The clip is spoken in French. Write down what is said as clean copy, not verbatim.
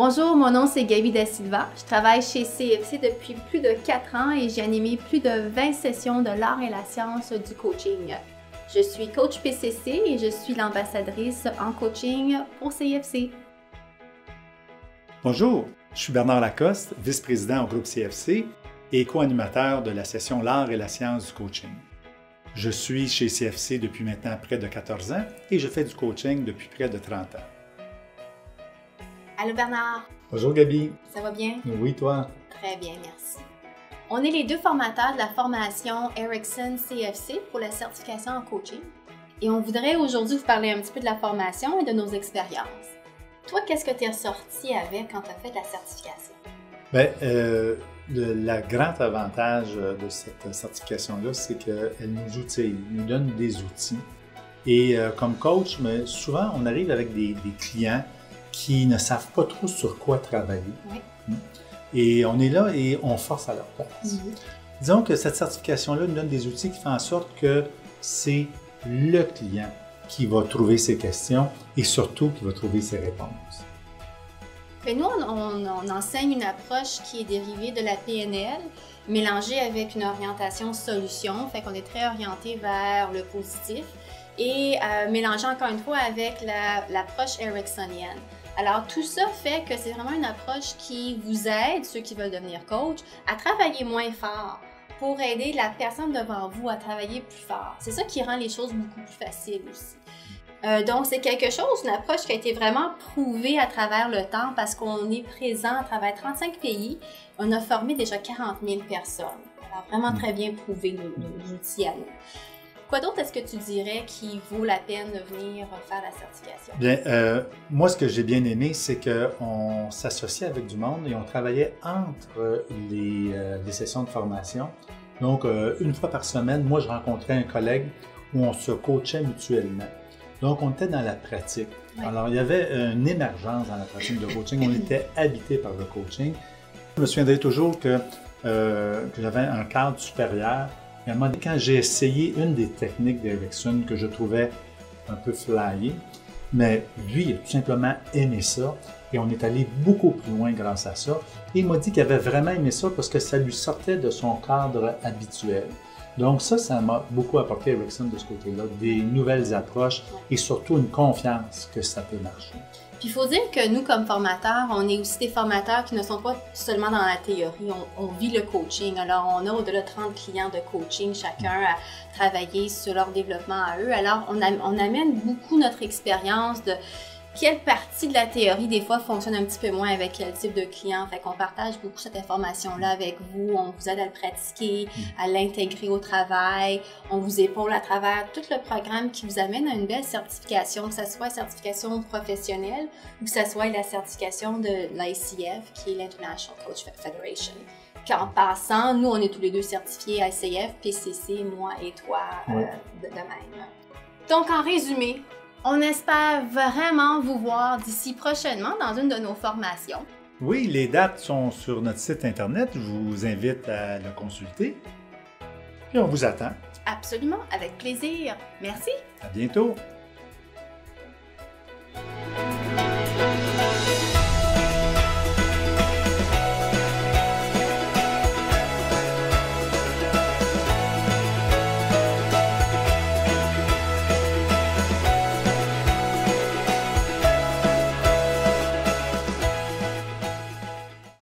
Bonjour, mon nom c'est Gaby Da Silva. Je travaille chez CFC depuis plus de 4 ans et j'ai animé plus de 20 sessions de l'art et la science du coaching. Je suis coach PCC et je suis l'ambassadrice en coaching pour CFC. Bonjour, je suis Bernard Lacoste, vice-président au groupe CFC et co-animateur de la session L'art et la science du coaching. Je suis chez CFC depuis maintenant près de 14 ans et je fais du coaching depuis près de 30 ans. Allô Bernard. Bonjour Gaby. Ça va bien? Oui, toi? Très bien, merci. On est les deux formateurs de la formation Erickson CFC pour la certification en coaching. Et on voudrait aujourd'hui vous parler un petit peu de la formation et de nos expériences. Toi, qu'est-ce que tu es ressorti avec quand tu as fait la certification? Le grand avantage de cette certification-là, c'est qu'elle nous outille, nous donne des outils. Et comme coach, mais souvent, on arrive avec des clients qui ne savent pas trop sur quoi travailler. Oui. Et on est là et on force à leur place. Disons que cette certification-là nous donne des outils qui font en sorte que c'est le client qui va trouver ses questions et surtout qui va trouver ses réponses. Et nous, on enseigne une approche qui est dérivée de la PNL, mélangée avec une orientation solution, fait qu'on est très orienté vers le positif et mélangé encore une fois avec l'approche ericksonienne. Alors, tout ça fait que c'est vraiment une approche qui vous aide, ceux qui veulent devenir coach, à travailler moins fort pour aider la personne devant vous à travailler plus fort. C'est ça qui rend les choses beaucoup plus faciles aussi. Donc, c'est quelque chose, une approche qui a été vraiment prouvée à travers le temps parce qu'on est présent à travers 35 pays. On a formé déjà 40 000 personnes. Alors, vraiment très bien prouvé nos outils à nous. Quoi d'autre est-ce que tu dirais qui vaut la peine de venir faire la certification? Bien, moi, ce que j'ai bien aimé, c'est qu'on s'associait avec du monde et on travaillait entre les sessions de formation. Donc, une fois par semaine, moi, je rencontrais un collègue où on se coachait mutuellement. Donc, on était dans la pratique. Oui. Alors, il y avait une émergence dans la pratique de coaching. On était habité par le coaching. Je me souviendrai toujours que j'avais un cadre supérieur. Et quand j'ai essayé une des techniques d'Erickson que je trouvais un peu flyée, mais lui, il a tout simplement aimé ça et on est allé beaucoup plus loin grâce à ça. Et il m'a dit qu'il avait vraiment aimé ça parce que ça lui sortait de son cadre habituel. Donc ça m'a beaucoup apporté Erickson de ce côté-là, des nouvelles approches et surtout une confiance que ça peut marcher. Puis il faut dire que nous, comme formateurs, on est aussi des formateurs qui ne sont pas seulement dans la théorie, on vit le coaching. Alors, on a au-delà de 30 clients de coaching, chacun à travailler sur leur développement à eux. Alors, on amène beaucoup notre expérience de quelle partie de la théorie, des fois, fonctionne un petit peu moins avec quel type de client. Fait qu'on partage beaucoup cette information-là avec vous. On vous aide à le pratiquer, à l'intégrer au travail. On vous épaule à travers tout le programme qui vous amène à une belle certification, que ce soit la certification professionnelle ou que ce soit la certification de l'ICF, qui est l'International Coach Federation. Qu'en passant, nous, on est tous les deux certifiés ICF, PCC, moi et toi, de même. Donc, en résumé, on espère vraiment vous voir d'ici prochainement dans une de nos formations. Oui, les dates sont sur notre site Internet. Je vous invite à le consulter. Et on vous attend. Absolument, avec plaisir. Merci. À bientôt.